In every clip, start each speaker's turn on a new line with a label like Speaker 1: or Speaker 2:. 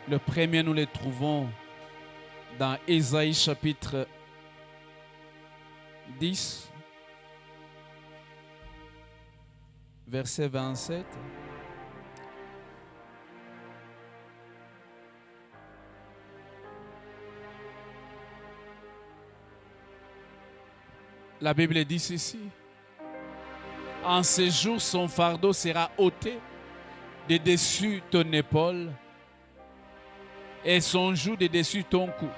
Speaker 1: Le premier, nous le trouvons dans Ésaïe chapitre 10, verset 27. La Bible dit ceci. En ce jour, son fardeau sera ôté de dessus ton épaule et son joug de dessus ton cou.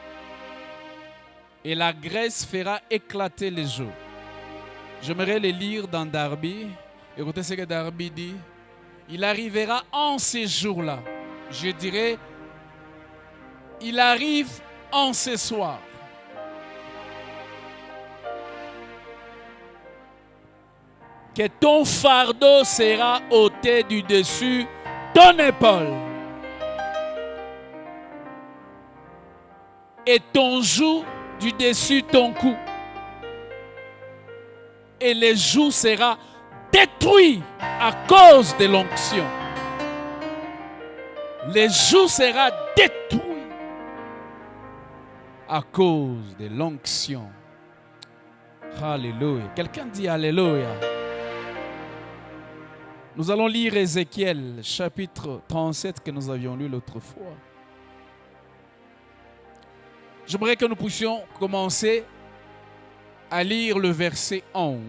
Speaker 1: Et la graisse fera éclater les joues. J'aimerais le lire dans Darby. Écoutez ce que Darby dit. Il arrivera en ces jours-là. Je dirais, il arrive en ce soir. Que ton fardeau sera ôté du dessus ton épaule. Et ton joug du dessus ton cou. Et le joug sera détruit à cause de l'onction. Le joug sera détruit à cause de l'onction. Alléluia. Quelqu'un dit Alléluia. Nous allons lire Ézéchiel, chapitre 37 que nous avions lu l'autre fois. J'aimerais que nous puissions commencer à lire le verset 11.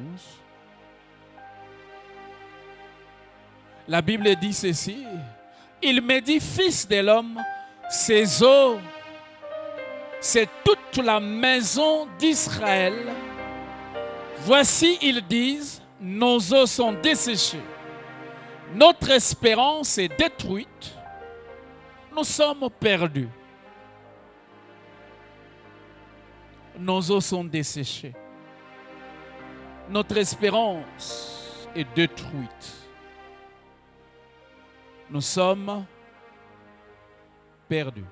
Speaker 1: La Bible dit ceci. Il me dit, fils de l'homme, ces eaux, c'est toute la maison d'Israël. Voici, ils disent, nos eaux sont desséchées. Notre espérance est détruite. Nous sommes perdus. Nos eaux sont desséchées. Notre espérance est détruite. Nous sommes perdus.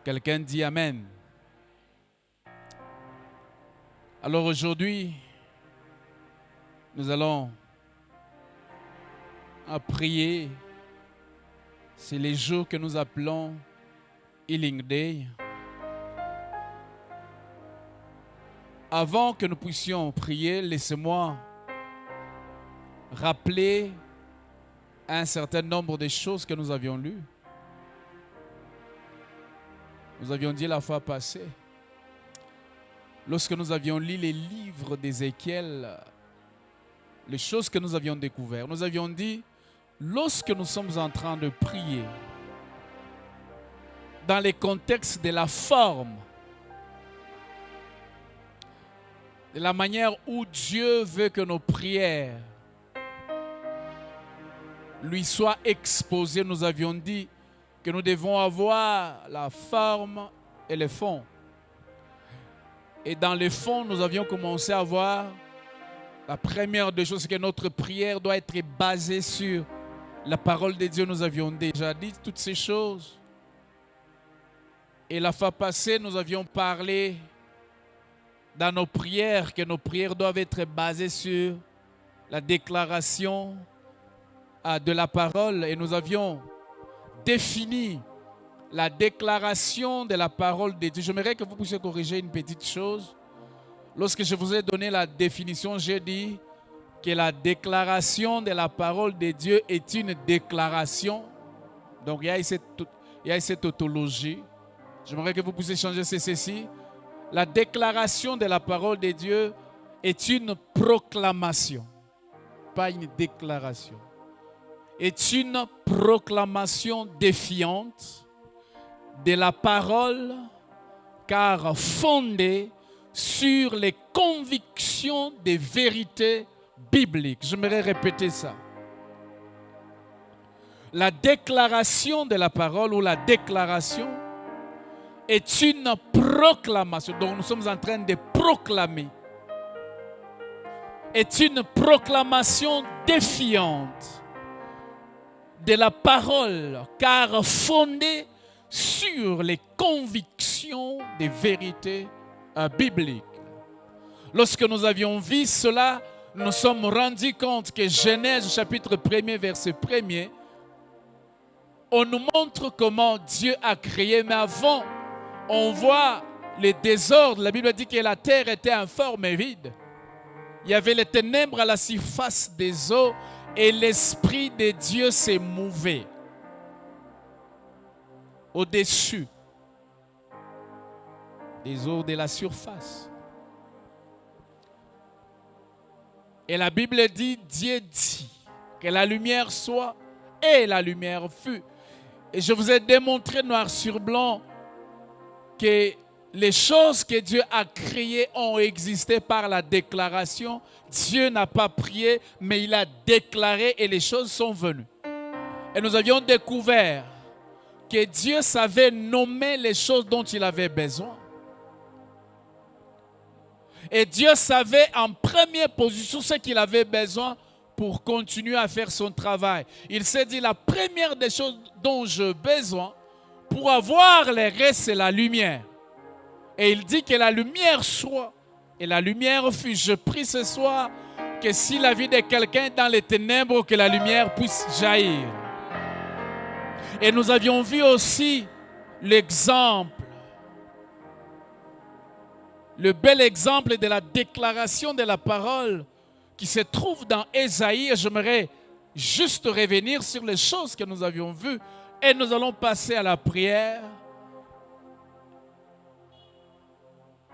Speaker 1: Quelqu'un dit Amen. Alors aujourd'hui, nous allons prier. C'est les jours que nous appelons Healing Day. Avant que nous puissions prier, laissez-moi rappeler un certain nombre de choses que nous avions lues. Nous avions dit la fois passée, lorsque nous avions lu les livres d'Ézéchiel, les choses que nous avions découvertes, nous avions dit, lorsque nous sommes en train de prier, dans le contexte de la forme, de la manière où Dieu veut que nos prières lui soient exposées, nous avions dit que nous devons avoir la forme et le fond. Et dans le fond, nous avions commencé à voir la première des choses, c'est que notre prière doit être basée sur la parole de Dieu. Nous avions déjà dit toutes ces choses. Et la fois passée, nous avions parlé dans nos prières, que nos prières doivent être basées sur la déclaration de la parole. Et nous avions défini la déclaration de la parole de Dieu. J'aimerais que vous puissiez corriger une petite chose. Lorsque je vous ai donné la définition, j'ai dit que la déclaration de la parole de Dieu est une déclaration. Donc il y a cette tautologie. J'aimerais que vous puissiez changer ceci. La déclaration de la parole de Dieu est une proclamation, pas une déclaration. Est une proclamation défiante de la parole, car fondée sur les convictions des vérités bibliques. J'aimerais répéter ça. La déclaration de la parole ou la déclaration est une proclamation. Donc nous sommes en train de proclamer. Est une proclamation défiante de la parole, car fondée sur les convictions des vérités bibliques. Lorsque nous avions vu cela, nous sommes rendus compte que Genèse chapitre 1er verset 1er on nous montre comment Dieu a créé, mais avant, on voit les désordres. La Bible dit que la terre était informe et vide. Il y avait les ténèbres à la surface des eaux et l'Esprit de Dieu s'est mouvé au-dessus des eaux de la surface. Et la Bible dit, Dieu dit que la lumière soit et la lumière fut. Et je vous ai démontré noir sur blanc que les choses que Dieu a créées ont existé par la déclaration. Dieu n'a pas prié, mais il a déclaré et les choses sont venues. Et nous avions découvert que Dieu savait nommer les choses dont il avait besoin. Et Dieu savait en première position ce qu'il avait besoin pour continuer à faire son travail. Il s'est dit, la première des choses dont j'ai besoin pour avoir les restes, c'est la lumière. Et il dit que la lumière soit, et la lumière fut. Je prie ce soir que si la vie de quelqu'un est dans les ténèbres, que la lumière puisse jaillir. Et nous avions vu aussi l'exemple, le bel exemple de la déclaration de la parole qui se trouve dans Ésaïe. J'aimerais juste revenir sur les choses que nous avions vues et nous allons passer à la prière.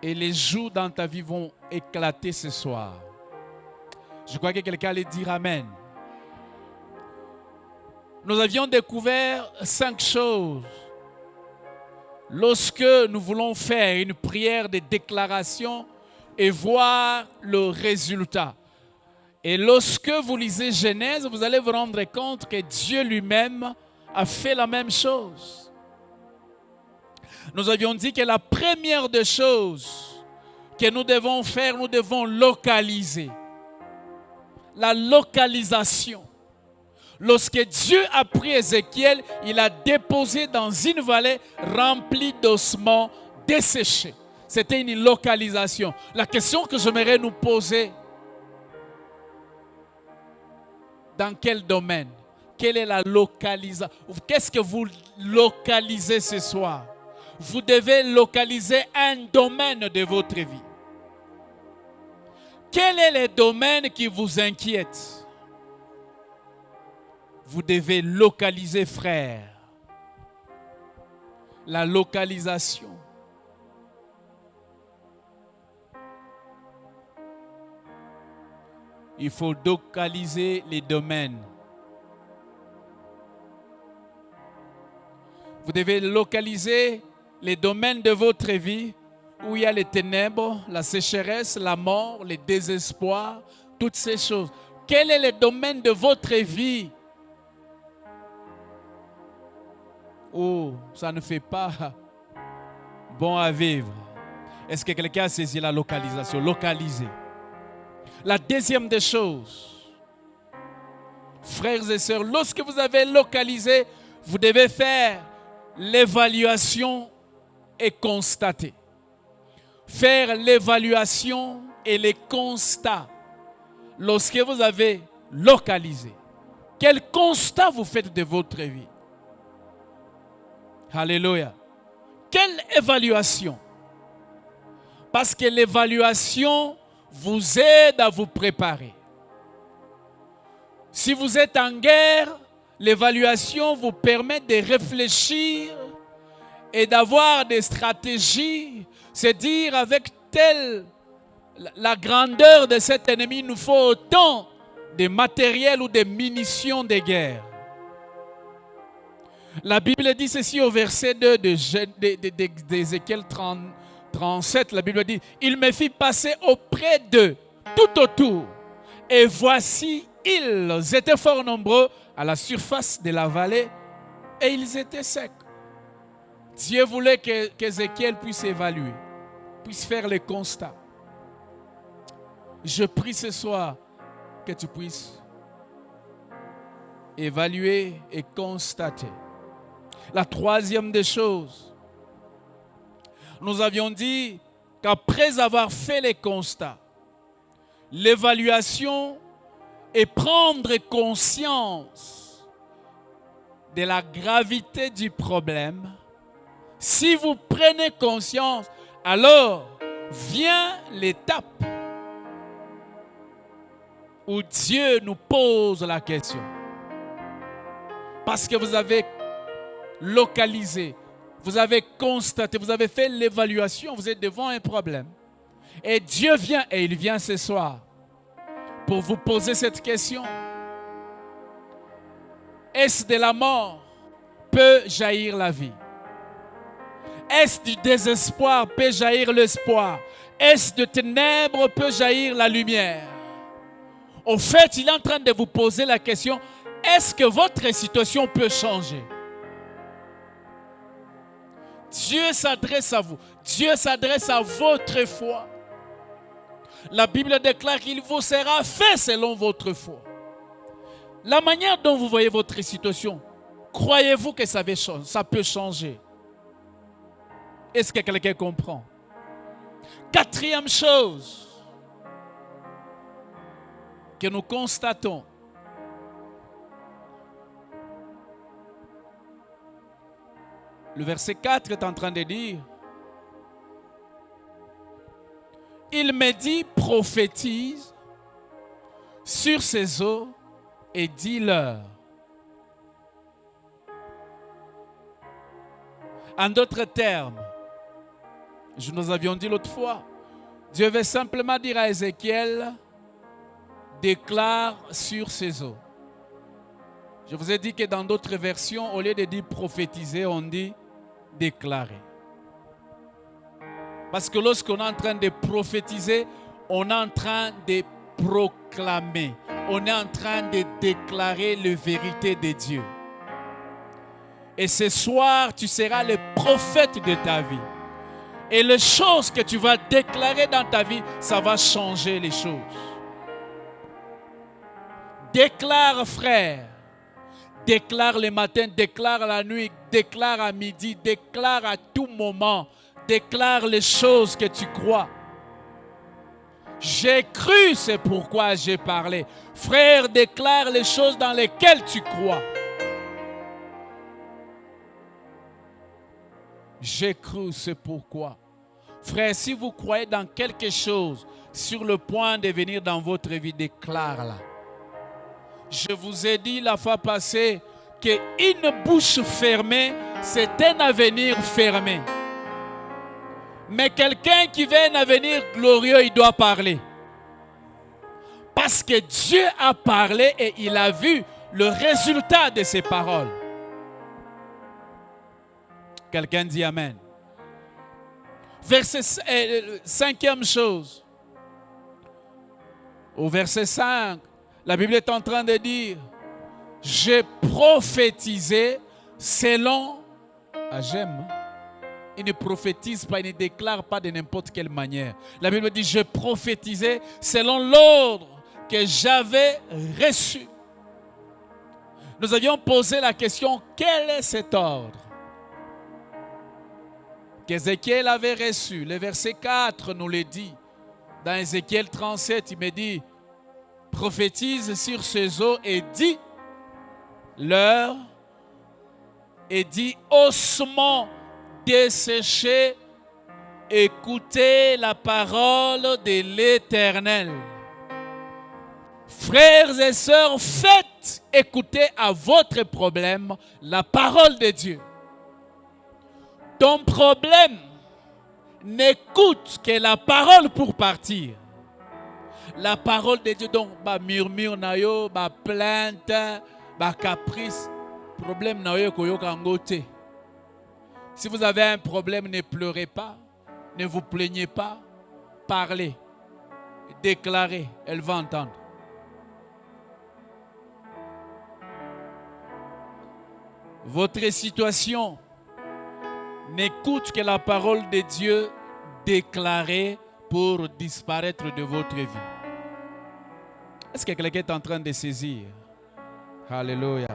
Speaker 1: Et les jours dans ta vie vont éclater ce soir. Je crois que quelqu'un allait dire Amen. Nous avions découvert 5 choses. Lorsque nous voulons faire une prière de déclaration et voir le résultat. Et lorsque vous lisez Genèse, vous allez vous rendre compte que Dieu lui-même a fait la même chose. Nous avions dit que la première des choses que nous devons faire, nous devons localiser. La localisation. Lorsque Dieu a pris Ézéchiel, il a déposé dans une vallée remplie d'ossements desséchés. C'était une localisation. La question que j'aimerais nous poser, dans quel domaine? Quelle est la localisation? Qu'est-ce que vous localisez ce soir? Vous devez localiser un domaine de votre vie. Quel est le domaine qui vous inquiète? Vous devez localiser, frère. La localisation. Il faut localiser les domaines. Vous devez localiser les domaines de votre vie où il y a les ténèbres, la sécheresse, la mort, le désespoir, toutes ces choses. Quel est le domaine de votre vie où ça ne fait pas bon à vivre? Est-ce que quelqu'un a saisi la localisation? Localiser. La deuxième des choses, frères et sœurs, lorsque vous avez localisé, vous devez faire l'évaluation et constater. Faire l'évaluation et les constats. Lorsque vous avez localisé, quel constat vous faites de votre vie? Alléluia. Quelle évaluation? Parce que l'évaluation vous aide à vous préparer. Si vous êtes en guerre, l'évaluation vous permet de réfléchir et d'avoir des stratégies. C'est dire avec la grandeur de cet ennemi, il nous faut autant de matériel ou de munitions de guerre. La Bible dit ceci au verset 2 d'Ézéchiel 37. La Bible dit, il me fit passer auprès d'eux, tout autour. Et voici, ils étaient fort nombreux à la surface de la vallée et ils étaient secs. Dieu voulait qu'Ézéchiel puisse évaluer, puisse faire les constats. Je prie ce soir que tu puisses évaluer et constater. La troisième des choses, nous avions dit qu'après avoir fait les constats, l'évaluation et prendre conscience de la gravité du problème, si vous prenez conscience, alors vient l'étape où Dieu nous pose la question. Parce que vous avez localisé, vous avez constaté, vous avez fait l'évaluation, vous êtes devant un problème. Et Dieu vient, et il vient ce soir pour vous poser cette question. Est-ce de la mort peut jaillir la vie? Est-ce du désespoir peut jaillir l'espoir? Est-ce de ténèbres peut jaillir la lumière? Au fait, il est en train de vous poser la question, est-ce que votre situation peut changer? Dieu s'adresse à vous. Dieu s'adresse à votre foi. La Bible déclare qu'il vous sera fait selon votre foi. La manière dont vous voyez votre situation, croyez-vous que ça peut changer? Est-ce que quelqu'un comprend? Quatrième chose que nous constatons, le verset 4 est en train de dire, il me dit, prophétise sur ces eaux et dis-leur. En d'autres termes, nous avions dit l'autre fois, Dieu veut simplement dire à Ézéchiel, déclare sur ces eaux. Je vous ai dit que dans d'autres versions, au lieu de dire prophétiser, on dit déclarer. Parce que lorsqu'on est en train de prophétiser, on est en train de proclamer. On est en train de déclarer la vérité de Dieu. Et ce soir, tu seras le prophète de ta vie. Et les choses que tu vas déclarer dans ta vie, ça va changer les choses. Déclare, frère. Déclare le matin, déclare la nuit, déclare à midi, déclare à tout moment. Déclare les choses que tu crois. J'ai cru, c'est pourquoi j'ai parlé. Frère, déclare les choses dans lesquelles tu crois. J'ai cru, c'est pourquoi. Frère, si vous croyez dans quelque chose sur le point de venir dans votre vie, déclare-la. Je vous ai dit la fois passée qu'une bouche fermée, c'est un avenir fermé. Mais quelqu'un qui veut un avenir glorieux, il doit parler. Parce que Dieu a parlé et il a vu le résultat de ses paroles. Quelqu'un dit Amen. Cinquième chose. Au verset 5, la Bible est en train de dire, j'ai prophétisé selon... j'aime. Il ne prophétise pas, il ne déclare pas de n'importe quelle manière. La Bible dit, j'ai prophétisé selon l'ordre que j'avais reçu. Nous avions posé la question, quel est cet ordre qu'Ézéchiel avait reçu? Le verset 4 nous le dit. Dans Ézéchiel 37, il me dit, prophétise sur ces eaux et dis-leur, et dis, ossements desséchés, écoutez la parole de l'Éternel. Frères et sœurs, faites écouter à votre problème la parole de Dieu. Ton problème n'écoute que la parole pour partir. La parole de Dieu, donc, murmure, plainte, caprice, problème, si vous avez un problème, ne pleurez pas, ne vous plaignez pas, parlez, déclarez, elle va entendre. Votre situation n'écoute que la parole de Dieu déclarée pour disparaître de votre vie. Est-ce que quelqu'un est en train de saisir? Alléluia.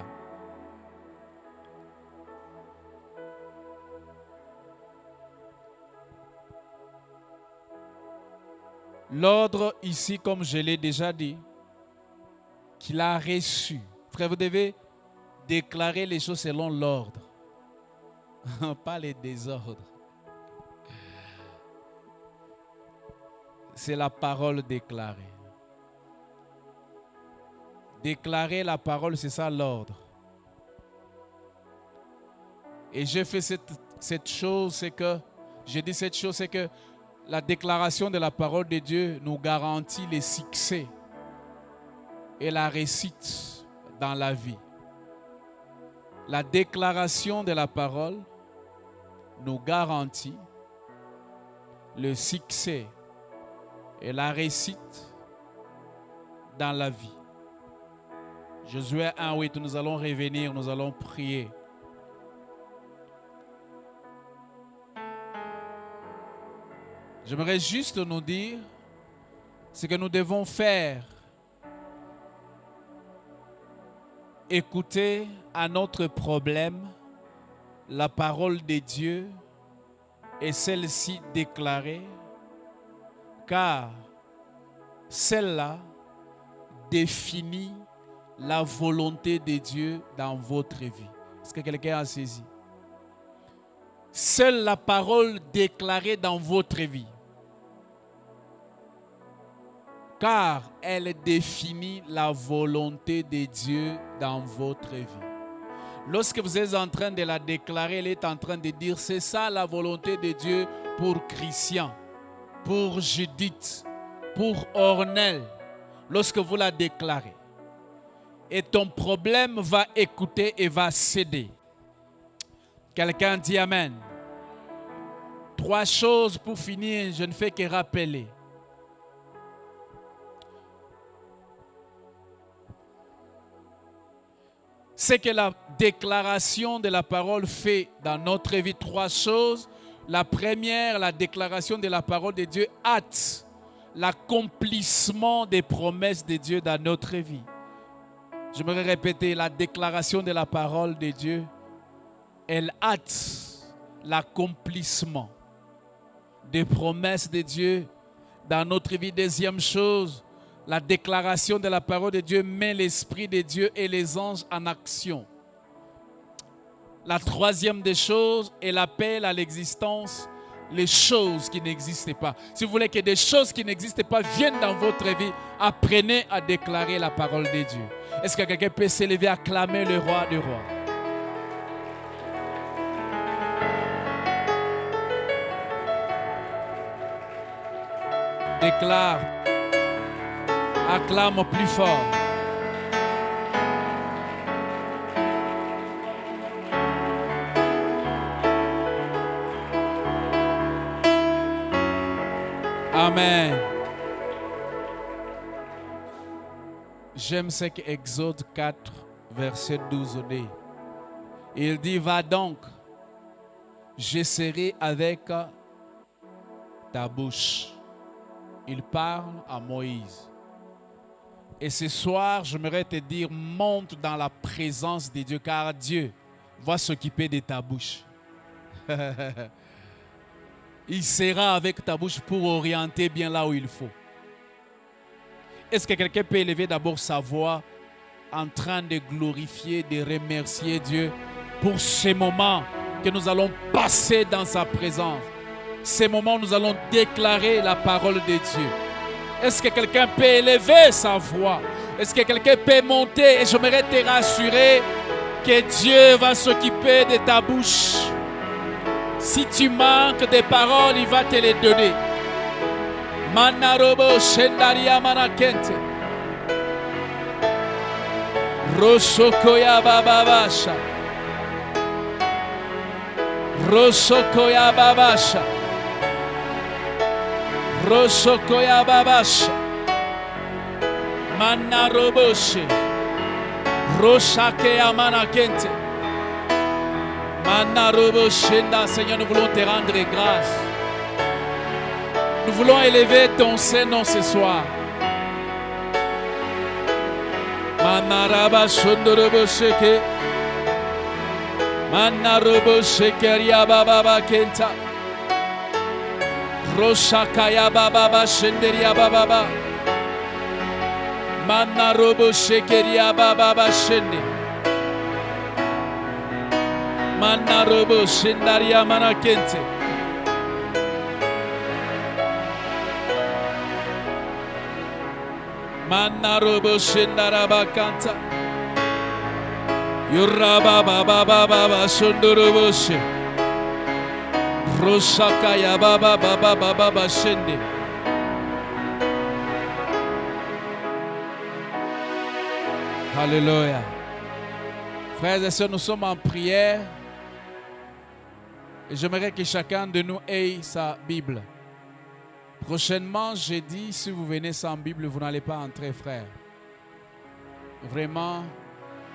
Speaker 1: L'ordre ici, comme je l'ai déjà dit, qu'il a reçu. Frère, vous devez déclarer les choses selon l'ordre, pas les désordres. C'est la parole déclarée. Déclarer la parole, c'est ça l'ordre. Et j'ai fait cette chose, c'est que, la déclaration de la parole de Dieu nous garantit le succès et la réussite dans la vie. La déclaration de la parole nous garantit le succès et la réussite dans la vie. Josué 1:8, nous allons revenir, nous allons prier. J'aimerais juste nous dire ce que nous devons faire. Écouter à notre problème la parole de Dieu et celle-ci déclarée, car celle-là définit la volonté de Dieu dans votre vie. Est-ce que quelqu'un a saisi? Seule la parole déclarée dans votre vie, car elle définit la volonté de Dieu dans votre vie. Lorsque vous êtes en train de la déclarer, elle est en train de dire, c'est ça la volonté de Dieu pour Christian, pour Judith, pour Ornel. Lorsque vous la déclarez, et ton problème va écouter et va céder. Quelqu'un dit Amen. 3 choses pour finir, je ne fais que rappeler. C'est que la déclaration de la parole fait dans notre vie 3 choses. La première, la déclaration de la parole de Dieu hâte l'accomplissement des promesses de Dieu dans notre vie. Je me répéter, la déclaration de la parole de Dieu, elle hâte l'accomplissement des promesses de Dieu dans notre vie. Deuxième chose, la déclaration de la parole de Dieu met l'Esprit de Dieu et les anges en action. La troisième des choses, elle appelle à l'existence les choses qui n'existent pas. Si vous voulez que des choses qui n'existent pas viennent dans votre vie, apprenez à déclarer la parole de Dieu. Est-ce que quelqu'un peut s'élever à acclamer le roi des rois? Déclare, acclame plus fort. Amen. J'aime ce que Exode 4, verset 12 dit. Il dit, va donc, je serai avec ta bouche. Il parle à Moïse. Et ce soir, j'aimerais te dire, monte dans la présence de Dieu, car Dieu va s'occuper de ta bouche. Il sera avec ta bouche pour orienter bien là où il faut. Est-ce que quelqu'un peut élever d'abord sa voix en train de glorifier, de remercier Dieu pour ces moments que nous allons passer dans sa présence? Ces moments où nous allons déclarer la parole de Dieu. Est-ce que quelqu'un peut élever sa voix? Est-ce que quelqu'un peut monter? Et j'aimerais te rassurer que Dieu va s'occuper de ta bouche. Si tu manques de paroles, il va te les donner. Manarobo shendaria manakente. Rosokoya bababasha. Rosokoya babasha. Rosokoya babasha. Manaroboshe. Rosakeya manakente. Seigneur, nous voulons te rendre grâce. Nous voulons élever ton Saint-Nom ce soir. Manaraba shondorobo sheke. Manarobo shekeria baba kenta. Roshakaya baba shenderia baba. Manarobo shekeria baba shende. Manarobo Shendaria Manakente. Manarobo Shendarabakanta. Yuraba Baba Baba Shondoroboshe. Roshakaya Baba Baba Baba Shende. Alléluia. Frères et sœurs, nous sommes en prière. Et j'aimerais que chacun de nous ait sa Bible. Prochainement, j'ai dit, si vous venez sans Bible, vous n'allez pas entrer, frère. Vraiment,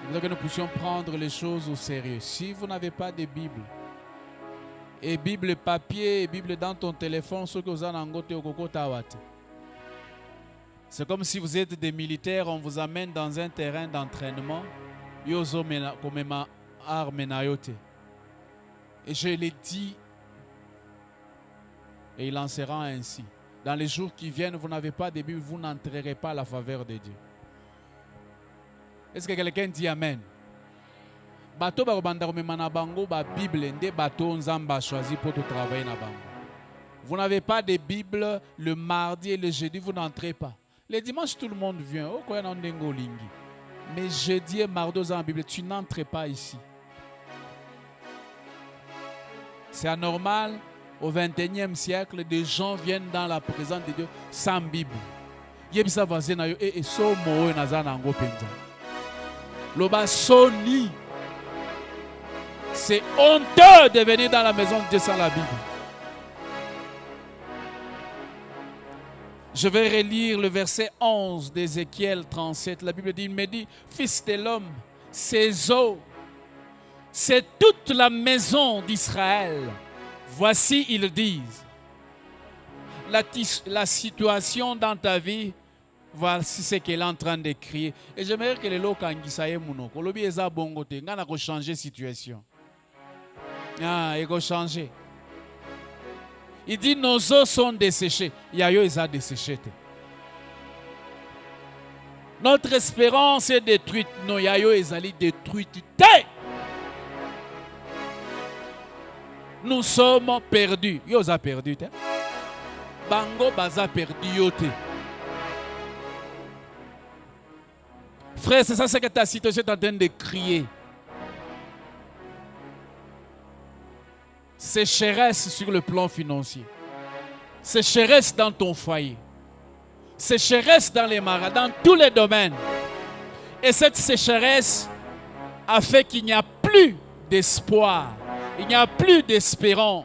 Speaker 1: il faudrait que nous puissions prendre les choses au sérieux. Si vous n'avez pas de Bible, et Bible papier, et Bible dans ton téléphone, ce que vous avez en c'est comme si vous êtes des militaires, on vous amène dans un terrain d'entraînement. Et je l'ai dit, et il en sera ainsi. Dans les jours qui viennent, vous n'avez pas de Bible, vous n'entrerez pas à la faveur de Dieu. Est-ce que quelqu'un dit Amen? Bateau barobanda komemana bango ba Bible nde bateau nzamba choisi pour tout travailler na bango. Vous n'avez pas de Bible le mardi et le jeudi, vous n'entrez pas. Les dimanches, tout le monde vient. Mais jeudi et mardi en Bible, tu n'entres pas ici. C'est anormal. Au XXIe siècle, des gens viennent dans la présence de Dieu sans Bible. C'est honteux de venir dans la maison de Dieu sans la Bible. Je vais relire le verset 11 d'Ézéchiel 37. La Bible dit, il me dit, fils de l'homme, ces eaux, c'est toute la maison d'Israël. Voici, ils disent, la situation dans ta vie, voici ce qu'elle est en train de crier. Et j'aimerais que les lots kangisaye mounoko, lobi eza bongote, ngana ko changer situation. Ah, il faut changer. Il dit, nos eaux sont desséchées. Yayo eza desséché. Notre espérance est détruite. Nos yayo ezali détruite. Nous sommes perdus. Yo za perdu. Bango baza perdu yote. Frère, c'est ça ce que ta situation est en train de crier. Sécheresse sur le plan financier. Sécheresse dans ton foyer. Sécheresse dans les maras, dans tous les domaines. Et cette sécheresse a fait qu'il n'y a plus d'espoir. Il n'y a plus d'espérance.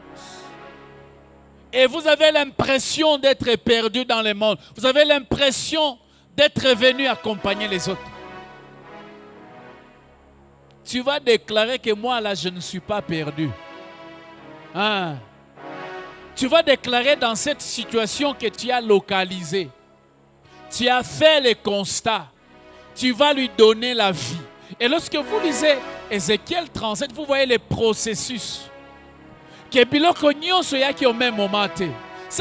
Speaker 1: Et vous avez l'impression d'être perdu dans le monde. Vous avez l'impression d'être venu accompagner les autres. Tu vas déclarer que moi là, je ne suis pas perdu. Hein? Tu vas déclarer dans cette situation que tu as localisé. Tu as fait le constat. Tu vas lui donner la vie. Et lorsque vous lisez Ézéchiel 37, vous voyez les processus. Ce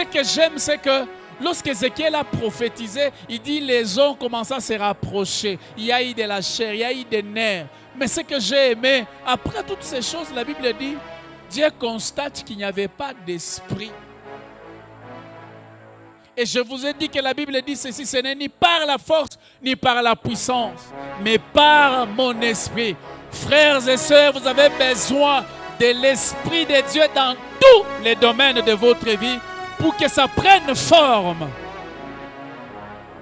Speaker 1: que j'aime, c'est que lorsque Ézéchiel a prophétisé, il dit les hommes commencent à se rapprocher. Il y a eu de la chair, il y a eu des nerfs. Mais ce que j'ai aimé, après toutes ces choses, la Bible dit, Dieu constate qu'il n'y avait pas d'esprit. Et je vous ai dit que la Bible dit ceci, ce n'est ni par la force, ni par la puissance, mais par mon esprit. Frères et sœurs, vous avez besoin de l'esprit de Dieu dans tous les domaines de votre vie pour que ça prenne forme.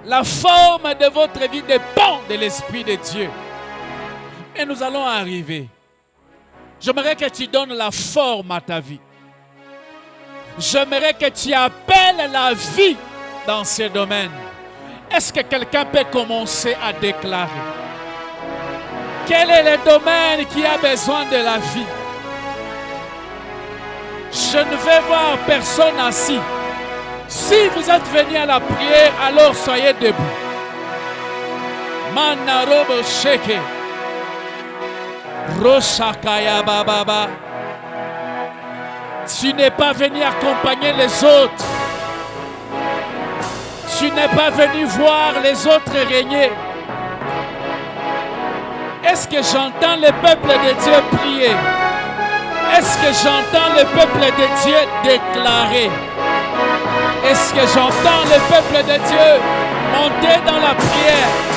Speaker 1: La forme de votre vie dépend de l'esprit de Dieu. Et nous allons arriver. J'aimerais que tu donnes la forme à ta vie. J'aimerais que tu appelles la vie dans ces domaines. Est-ce que quelqu'un peut commencer à déclarer? Quel est le domaine qui a besoin de la vie? Je ne vais voir personne assis. Si vous êtes venu à la prière, alors soyez debout. Manarobo sheke. Roshakaya bababa. Tu n'es pas venu accompagner les autres. Tu n'es pas venu voir les autres régner. Est-ce que j'entends le peuple de Dieu prier? Est-ce que j'entends le peuple de Dieu déclarer? Est-ce que j'entends le peuple de Dieu monter dans la prière?